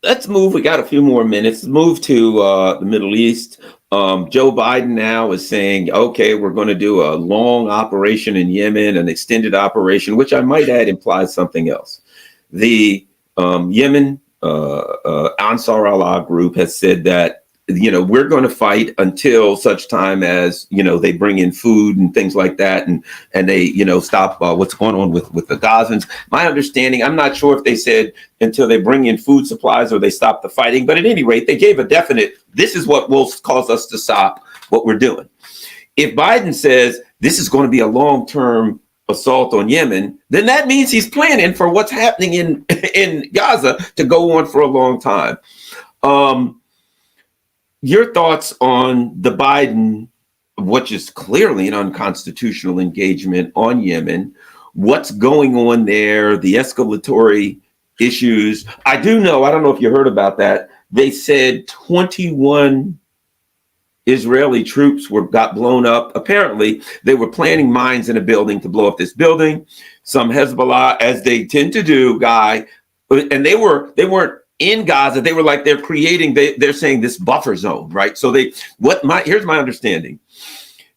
let's move. We got a few more minutes. Move to the Middle East. Joe Biden now is saying, okay, we're going to do a long operation in Yemen, an extended operation, which I might add implies something else. The Yemen Ansar Allah group has said that, we're going to fight until such time as, they bring in food and things like that. And they, stop what's going on with the Gazans. My understanding, I'm not sure if they said until they bring in food supplies or they stop the fighting. But at any rate, they gave a definite, this is what will cause us to stop what we're doing. If Biden says this is going to be a long-term assault on Yemen, then that means he's planning for what's happening in Gaza to go on for a long time. Your thoughts on the Biden, which is clearly an unconstitutional engagement on Yemen, what's going on there, the escalatory issues. I don't know if you heard about that. They said 21 Israeli troops got blown up. Apparently, they were planting mines in a building to blow up this building. Some Hezbollah, as they tend to do, and they weren't in Gaza. They were like they're saying this buffer zone, right? So here's my understanding.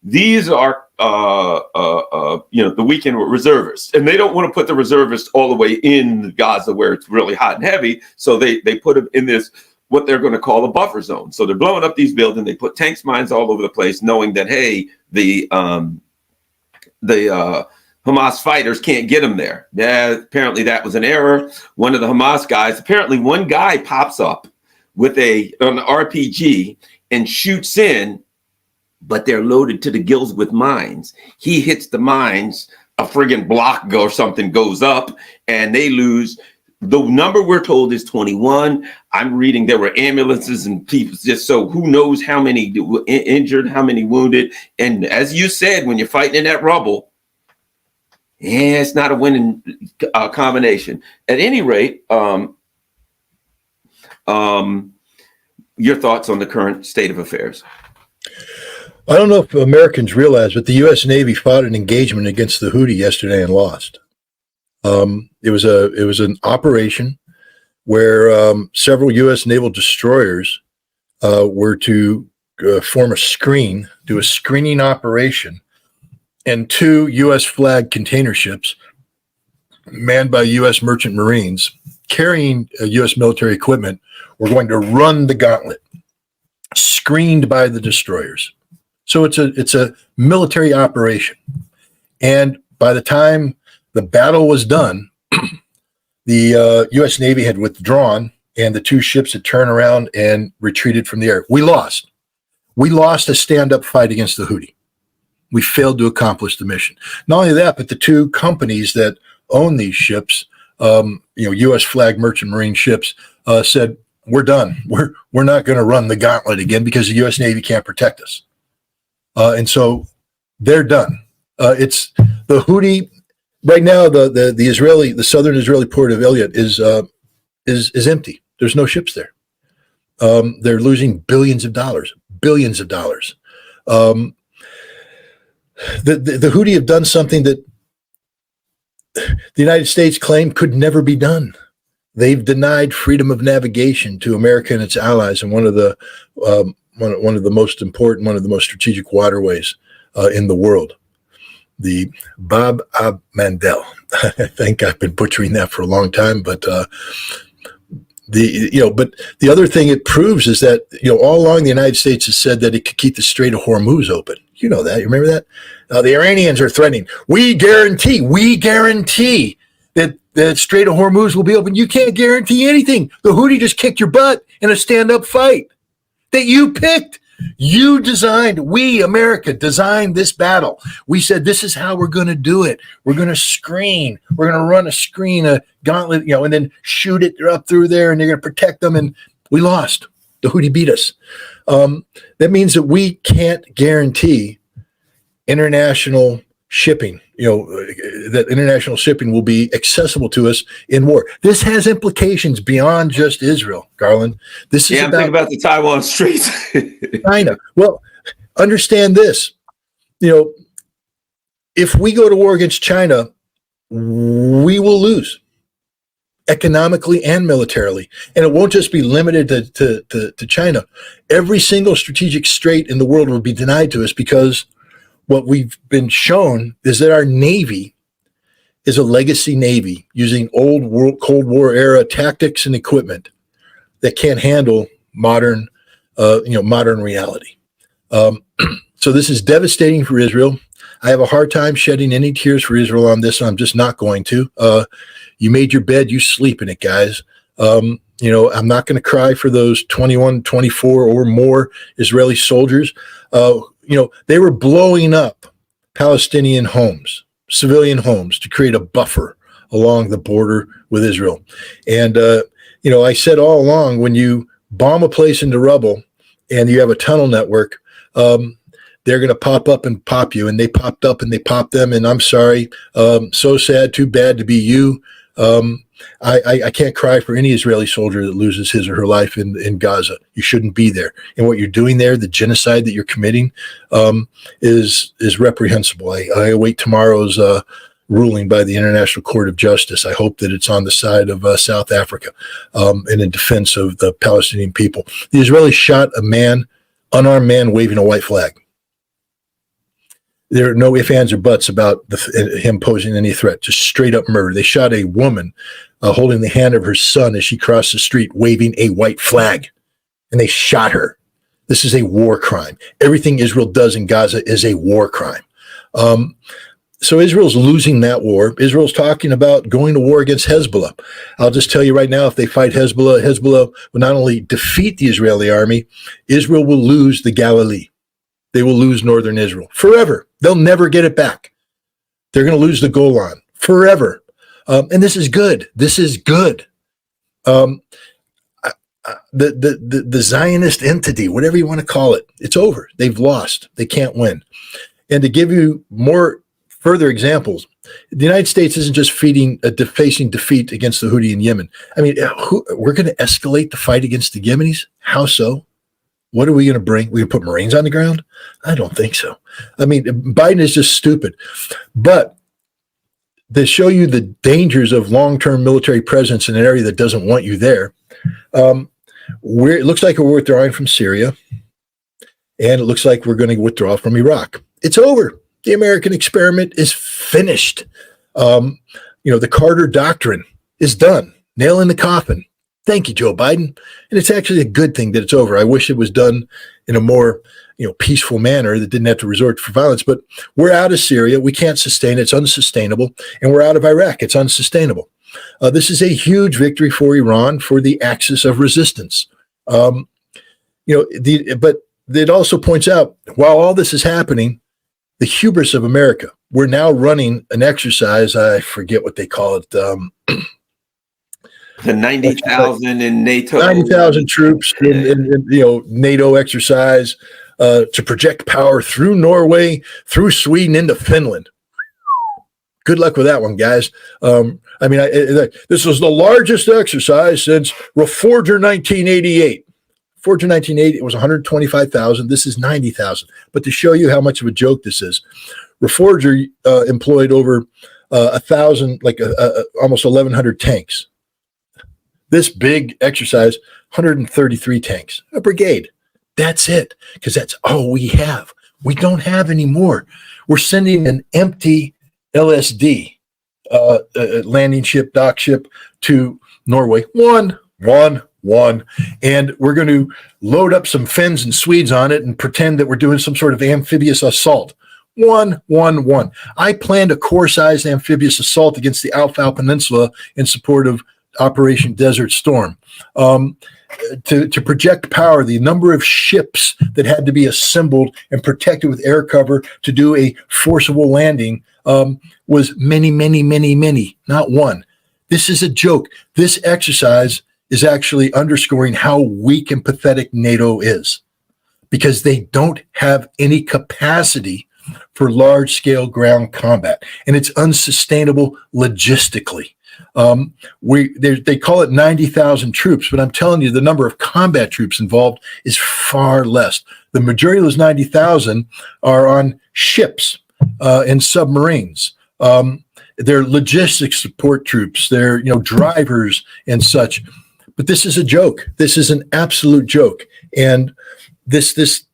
These are the weekend reservists, and they don't want to put the reservists all the way in Gaza where it's really hot and heavy. So they put them in this what they're going to call a buffer zone. So they're blowing up these buildings. They put tanks, mines all over the place, knowing that hey, the Hamas fighters can't get them there. Yeah, apparently that was an error. One of the Hamas guys, apparently one guy pops up with an RPG and shoots in, but they're loaded to the gills with mines. He hits the mines, a friggin' block or something goes up, and they lose. The number we're told is 21. I'm reading there were ambulances and people, just so who knows how many injured, how many wounded. And as you said, when you're fighting in that rubble, it's not a winning combination. At any rate, your thoughts on the current state of affairs? I don't know if Americans realize, but the U.S. Navy fought an engagement against the Houthi yesterday and lost. It was an operation where several U.S. naval destroyers were to form a do a screening operation. And 2 U.S. flag container ships manned by U.S. merchant marines carrying U.S. military equipment were going to run the gauntlet, screened by the destroyers. So it's a military operation. And by the time the battle was done, the U.S. Navy had withdrawn and the 2 ships had turned around and retreated from the air. We lost. We lost a stand-up fight against the Houthi. We failed to accomplish the mission. Not only that, but the 2 companies that own these ships, U.S. flag merchant marine ships, said, we're done. We're not going to run the gauntlet again because the U.S. Navy can't protect us. And so they're done. It's the Houthi right now. The southern Israeli port of Eilat is empty. There's no ships there. They're losing billions of dollars. The Houthi have done something that the United States claimed could never be done. They've denied freedom of navigation to America and its allies in one of the most important, one of the most strategic waterways in the world, the Bab al-Mandeb. I think I've been butchering that for a long time, but the other thing it proves is that all along the United States has said that it could keep the Strait of Hormuz open. You know that. You remember that? The Iranians are threatening. We guarantee that the Strait of Hormuz will be open. You can't guarantee anything. The Houthi just kicked your butt in a stand-up fight that you picked. You designed, we, America, designed this battle. We said, this is how we're going to do it. We're going to screen. We're going to run a gauntlet, and then shoot it up through there, and they're going to protect them. And we lost. The Houthi beat us. That means that we can't guarantee international shipping, that international shipping will be accessible to us in war. This has implications beyond just Israel, Garland. This is I'm thinking about the Taiwan Straits. China. Well, understand this. If we go to war against China, we will lose. economically and militarily. And it won't just be limited to China. Every single strategic strait in the world will be denied to us, because what we've been shown is that our Navy is a legacy Navy using old Cold War era tactics and equipment that can't handle modern reality. So this is devastating for Israel. I have a hard time shedding any tears for Israel on this, and I'm just not going to. You made your bed, you sleep in it, guys. I'm not going to cry for those 21, 24 or more Israeli soldiers. They were blowing up Palestinian homes, civilian homes, to create a buffer along the border with Israel. And, I said all along, when you bomb a place into rubble and you have a tunnel network, they're going to pop up and pop you. And they popped up and they popped them. And I'm sorry. So sad, too bad to be you. I can't cry for any Israeli soldier that loses his or her life in Gaza. You shouldn't be there. And what you're doing there, the genocide that you're committing, is reprehensible. I await tomorrow's ruling by the International Court of Justice. I hope that it's on the side of South Africa and in defense of the Palestinian people. The Israelis shot a man, unarmed man, waving a white flag. There are no ifs, ands, or buts about him posing any threat, just straight up murder. They shot a woman holding the hand of her son as she crossed the street, waving a white flag, and they shot her. This is a war crime. Everything Israel does in Gaza is a war crime. So Israel's losing that war. Israel's talking about going to war against Hezbollah. I'll just tell you right now, if they fight Hezbollah, Hezbollah will not only defeat the Israeli army, Israel will lose the Galilee. They will lose northern Israel forever. They'll never get it back. They're going to lose the Golan forever. And this is good. This is good. The Zionist entity, whatever you want to call it, it's over. They've lost. They can't win. And to give you more further examples, the United States isn't just facing defeat against the Houthi in Yemen. I mean, we're going to escalate the fight against the Yemenis? How so? What are we going to bring? We going to put Marines on the ground? I don't think so. I mean, Biden is just stupid. But to show you the dangers of long-term military presence in an area that doesn't want you there, it looks like we're withdrawing from Syria, and it looks like we're going to withdraw from Iraq. It's over. The American experiment is finished. The Carter Doctrine is done. Nail in the coffin. Thank you, Joe Biden. And it's actually a good thing that it's over. I wish it was done in a more, peaceful manner that didn't have to resort to violence. But we're out of Syria. We can't sustain it. It's unsustainable. And we're out of Iraq. It's unsustainable. This is a huge victory for Iran, for the axis of resistance. But it also points out, while all this is happening, the hubris of America. We're now running an exercise. I forget what they call it. The 90,000 in NATO. 90,000 troops in NATO exercise to project power through Norway, through Sweden, into Finland. Good luck with that one, guys. This was the largest exercise since Reforger 1988. Reforger 1988, it was 125,000. This is 90,000. But to show you how much of a joke this is, Reforger employed over 1,000, almost 1,100 tanks. This big exercise, 133 tanks, a brigade. That's it, because that's all we have. We don't have any more. We're sending an empty LSD, landing ship, dock ship, to Norway. One. And we're going to load up some Finns and Swedes on it and pretend that we're doing some sort of amphibious assault. One. I planned a Corps-sized amphibious assault against the Alfau Peninsula in support of Operation Desert Storm, to project power. The number of ships that had to be assembled and protected with air cover to do a forcible landing was many, not one. This is a joke. This exercise is actually underscoring how weak and pathetic NATO is, because they don't have any capacity for large-scale ground combat, and it's unsustainable logistically. They call it 90,000 troops, but I'm telling you, the number of combat troops involved is far less. The majority of those 90,000 are on ships and submarines. They're logistics support troops. They're, drivers and such. But this is a joke. This is an absolute joke. And this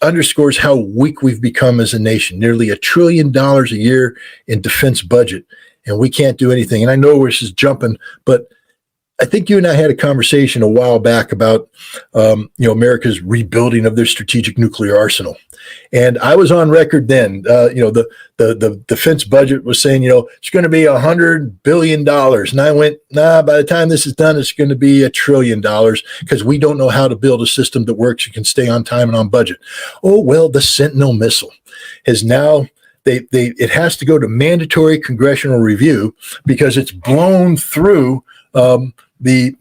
underscores how weak we've become as a nation. Nearly $1 trillion a year in defense budget, and we can't do anything. And I know this is jumping, but I think you and I had a conversation a while back about, America's rebuilding of their strategic nuclear arsenal. And I was on record then, the defense budget was saying, it's going to be $100 billion. And I went, by the time this is done, it's going to be $1 trillion because we don't know how to build a system that works and can stay on time and on budget. Oh, well, the Sentinel missile has now it has to go to mandatory congressional review because it's blown through the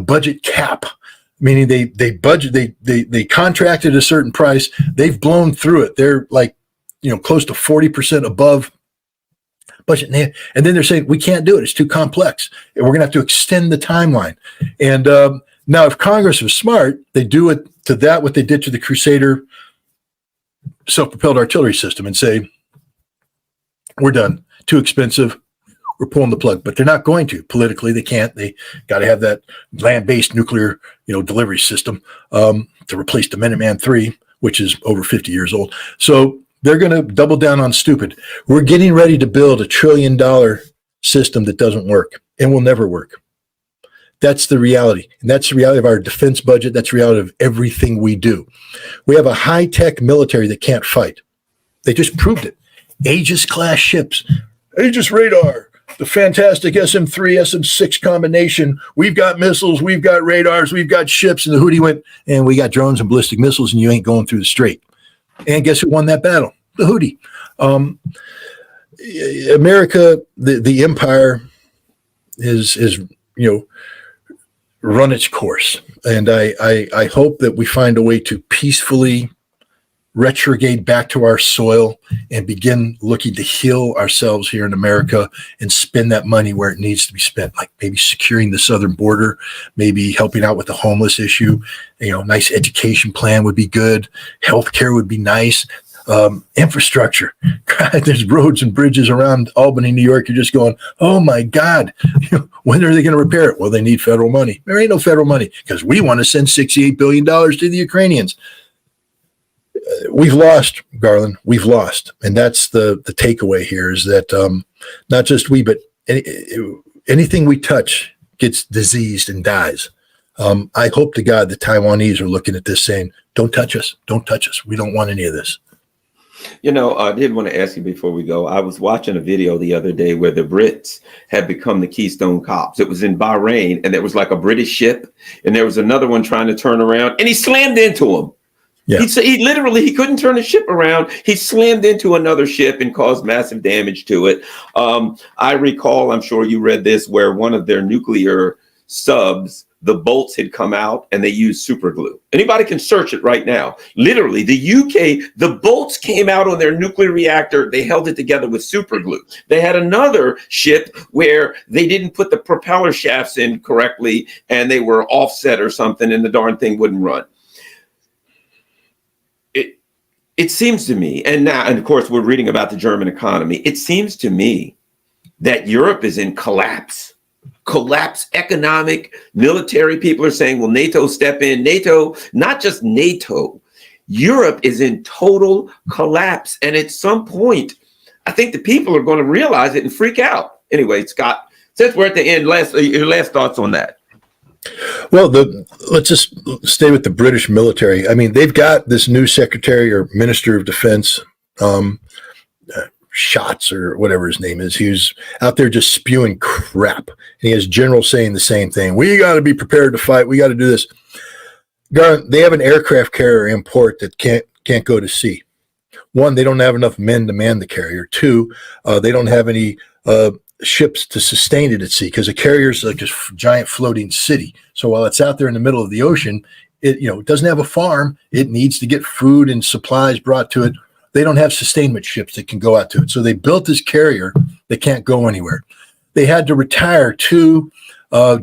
budget cap, meaning they contracted a certain price. They've blown through it. They're like, close to 40% above budget. And then they're saying, we can't do it. It's too complex. And we're going to have to extend the timeline. And now if Congress was smart, they do it to that, what they did to the Crusader self-propelled artillery system and say, we're done. Too expensive. We're pulling the plug, but they're not going to. Politically, they can't. They got to have that land-based nuclear, delivery system to replace the Minuteman III, which is over 50 years old. So they're going to double down on stupid. We're getting ready to build $1 trillion system that doesn't work and will never work. That's the reality. And that's the reality of our defense budget. That's the reality of everything we do. We have a high-tech military that can't fight. They just proved it. Aegis-class ships, Aegis radar, the fantastic SM-3, SM-6 combination. We've got missiles, we've got radars, we've got ships. And the Houthi went, and we got drones and ballistic missiles, and you ain't going through the strait. And guess who won that battle? The Houthi. America, the empire is run its course. And I hope that we find a way to peacefully retrograde back to our soil and begin looking to heal ourselves here in America and spend that money where it needs to be spent, like maybe securing the southern border, maybe helping out with the homeless issue. Nice education plan would be good. Healthcare would be nice. Infrastructure. God, there's roads and bridges around Albany, New York. You're just going, oh my God, when are they going to repair it? Well, they need federal money. There ain't no federal money because we want to send $68 billion to the Ukrainians. We've lost, Garland. We've lost. And that's the takeaway here is that not just we, but anything we touch gets diseased and dies. I hope to God the Taiwanese are looking at this saying, don't touch us. Don't touch us. We don't want any of this. I did want to ask you before we go. I was watching a video the other day where the Brits had become the Keystone Cops. It was in Bahrain, and there was like a British ship, and there was another one trying to turn around, and he slammed into him. Yeah. He couldn't turn the ship around. He slammed into another ship and caused massive damage to it. I recall, I'm sure you read this, where one of their nuclear subs, the bolts had come out and they used super glue. Anybody can search it right now. Literally, the UK, the bolts came out on their nuclear reactor. They held it together with super glue. They had another ship where they didn't put the propeller shafts in correctly and they were offset or something and the darn thing wouldn't run. It seems to me, and of course, we're reading about the German economy. It seems to me that Europe is in collapse, economic, military. People are saying, well, NATO step in. NATO, not just NATO, Europe is in total collapse. And at some point, I think the people are going to realize it and freak out. Anyway, Scott, since we're at the end, your last thoughts on that. Well, let's just stay with the British military. I mean, they've got this new secretary or minister of defense, Schatz or whatever his name is. He's out there just spewing crap. And he has generals saying the same thing. We got to be prepared to fight. We got to do this. They have an aircraft carrier in port that can't go to sea. One, they don't have enough men to man the carrier. Two, they don't have any ships to sustain it at sea because a carrier is like a giant floating city. So while it's out there in the middle of the ocean, it doesn't have a farm. It needs to get food and supplies brought to it. They don't have sustainment ships that can go out to it. So they built this carrier that can't go anywhere. They had to retire 2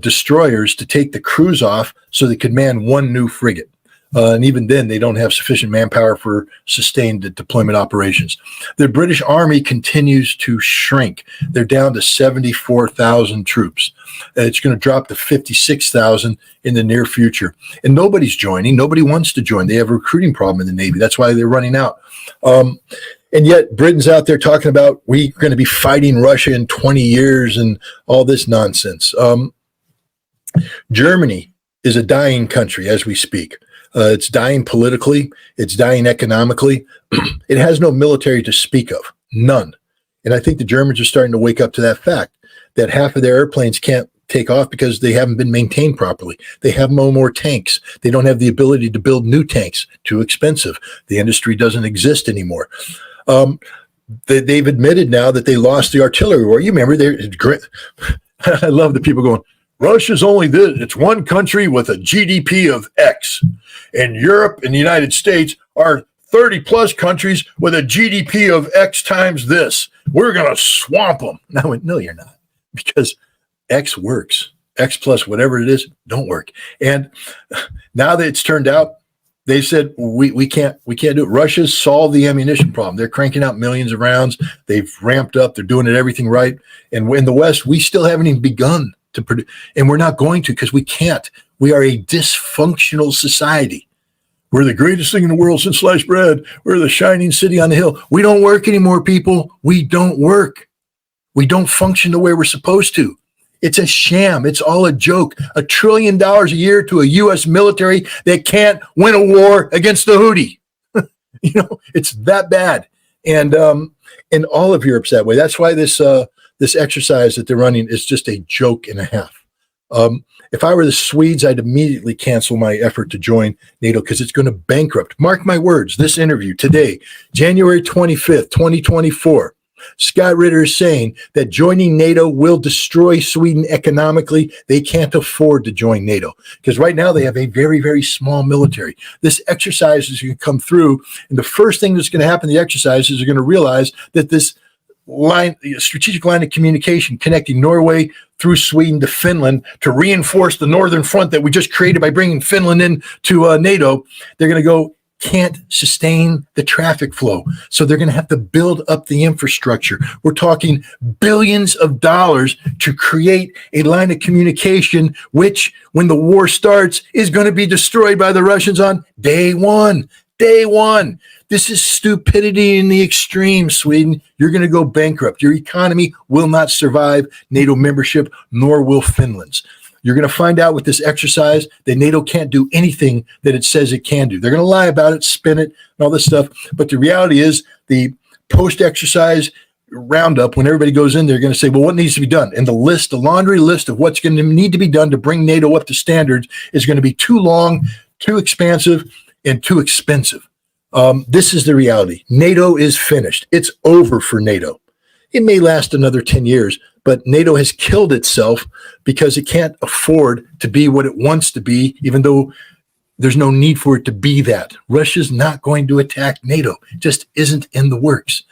destroyers to take the crews off so they could man one new frigate. And even then, they don't have sufficient manpower for sustained deployment operations. The British Army continues to shrink. They're down to 74,000 troops. It's going to drop to 56,000 in the near future. And nobody's joining. Nobody wants to join. They have a recruiting problem in the Navy. That's why they're running out. And yet Britain's out there talking about we're going to be fighting Russia in 20 years and all this nonsense. Germany is a dying country as we speak. It's dying politically. It's dying economically. It has no military to speak of, none. And I think the Germans are starting to wake up to that fact that half of their airplanes can't take off because they haven't been maintained properly. They have no more tanks. They don't have the ability to build new tanks. Too expensive. The industry doesn't exist anymore. They've admitted now that they lost the artillery war. You remember, I love the people going, Russia's only this. It's one country with a GDP of X. And Europe and the United States are 30 plus countries with a GDP of X times this. We're going to swamp them. And I went, no, you're not. Because X works. X plus whatever it is, don't work. And now that it's turned out, they said we can't do it. Russia's solved the ammunition problem. They're cranking out millions of rounds. They've ramped up. They're doing everything right. And in the West, we still haven't even begun to produce, and we're not going to because we can't. We are a dysfunctional society. We're the greatest thing in the world since sliced bread. We're the shining city on the hill. We don't work anymore, people. We don't work. We don't function the way we're supposed to. It's a sham. It's all a joke. $1 trillion a year to a U.S. military that can't win a war against the Houthi. It's that bad. And all of Europe's that way. That's why this exercise that they're running is just a joke and a half. If I were the Swedes, I'd immediately cancel my effort to join NATO because it's going to bankrupt. Mark my words, this interview today, January 25th, 2024, Scott Ritter is saying that joining NATO will destroy Sweden economically. They can't afford to join NATO because right now they have a very, very small military. This exercise is going to come through, and the first thing that's going to happen in the exercise is they're going to realize that this strategic line of communication connecting Norway through Sweden to Finland to reinforce the northern front that we just created by bringing Finland into NATO, they're going to go, can't sustain the traffic flow. So they're going to have to build up the infrastructure. We're talking billions of dollars to create a line of communication, which when the war starts is going to be destroyed by the Russians on day one. Day one. This is stupidity in the extreme, Sweden. You're going to go bankrupt. Your economy will not survive NATO membership, nor will Finland's. You're going to find out with this exercise that NATO can't do anything that it says it can do. They're going to lie about it, spin it, and all this stuff. But the reality is the post-exercise roundup, when everybody goes in, they're going to say, well, what needs to be done? And the laundry list of what's going to need to be done to bring NATO up to standards is going to be too long, too expansive, and too expensive. This is the reality. NATO is finished. It's over for NATO. It may last another 10 years, but NATO has killed itself because it can't afford to be what it wants to be, even though there's no need for it to be that. Russia's not going to attack NATO. It just isn't in the works.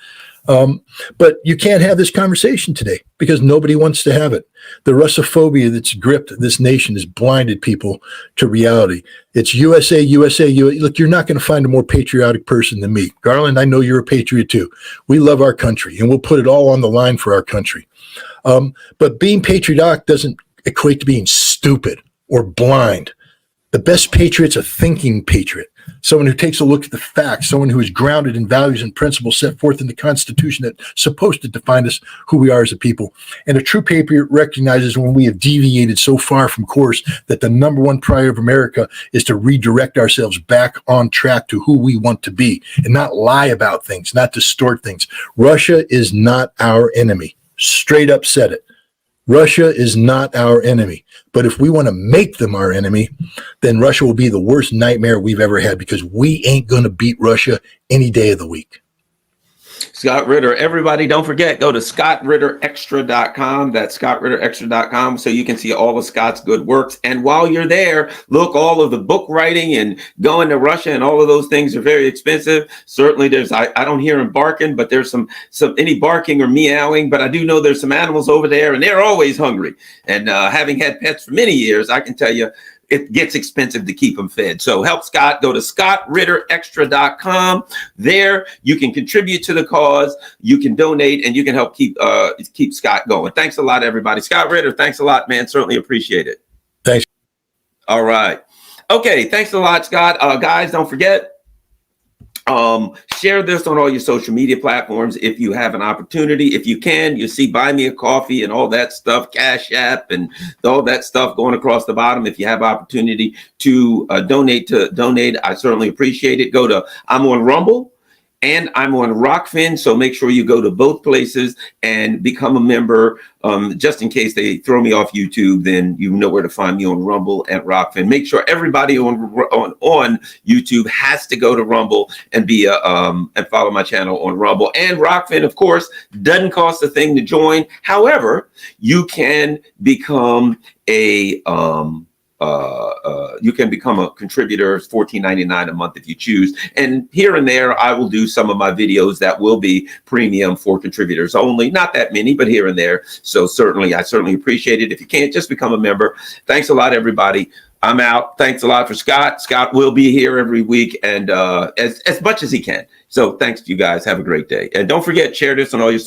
But you can't have this conversation today because nobody wants to have it. The Russophobia that's gripped this nation has blinded people to reality. It's USA, USA, USA. Look, you're not going to find a more patriotic person than me. Garland, I know you're a patriot too. We love our country and we'll put it all on the line for our country. But being patriotic doesn't equate to being stupid or blind. The best patriot's a thinking patriot, someone who takes a look at the facts, someone who is grounded in values and principles set forth in the Constitution that's supposed to define us, who we are as a people. And a true patriot recognizes when we have deviated so far from course that the number one priority of America is to redirect ourselves back on track to who we want to be and not lie about things, not distort things. Russia is not our enemy. Straight up said it. Russia is not our enemy. But if we want to make them our enemy, then Russia will be the worst nightmare we've ever had because we ain't going to beat Russia any day of the week. Scott Ritter, everybody, don't forget, go to scottritterextra.com. That's scottritterextra.com so you can see all of Scott's good works. And while you're there, look, all of the book writing and going to Russia and all of those things are very expensive. Certainly there's, I don't hear him barking, but there's some any barking or meowing, but I do know there's some animals over there and they're always hungry. And having had pets for many years, I can tell you, it gets expensive to keep them fed. So help Scott. Go to scottritterextra.com. There you can contribute to the cause, you can donate, and you can help keep Scott going. Thanks a lot, everybody. Scott Ritter, thanks a lot, man. Certainly appreciate it. Thanks. All right. Okay, thanks a lot, Scott. Guys, don't forget, share this on all your social media platforms if you have an opportunity. If you can, you see Buy Me a Coffee and all that stuff, Cash App and all that stuff going across the bottom. If you have opportunity to donate, I certainly appreciate it. Go to, I'm on Rumble and I'm on Rockfin, so make sure you go to both places and become a member. Just in case they throw me off YouTube, then you know where to find me on Rumble and Rockfin. Make sure everybody on YouTube has to go to Rumble and be and follow my channel on Rumble and Rockfin. Of course, doesn't cost a thing to join. However, you can become a contributor. It's $14.99 a month if you choose. And here and there, I will do some of my videos that will be premium for contributors only. Not that many, but here and there. So I certainly appreciate it. If you can't, just become a member. Thanks a lot, everybody. I'm out. Thanks a lot for Scott. Scott will be here every week and as much as he can. So thanks to you guys. Have a great day. And don't forget, share this on all your social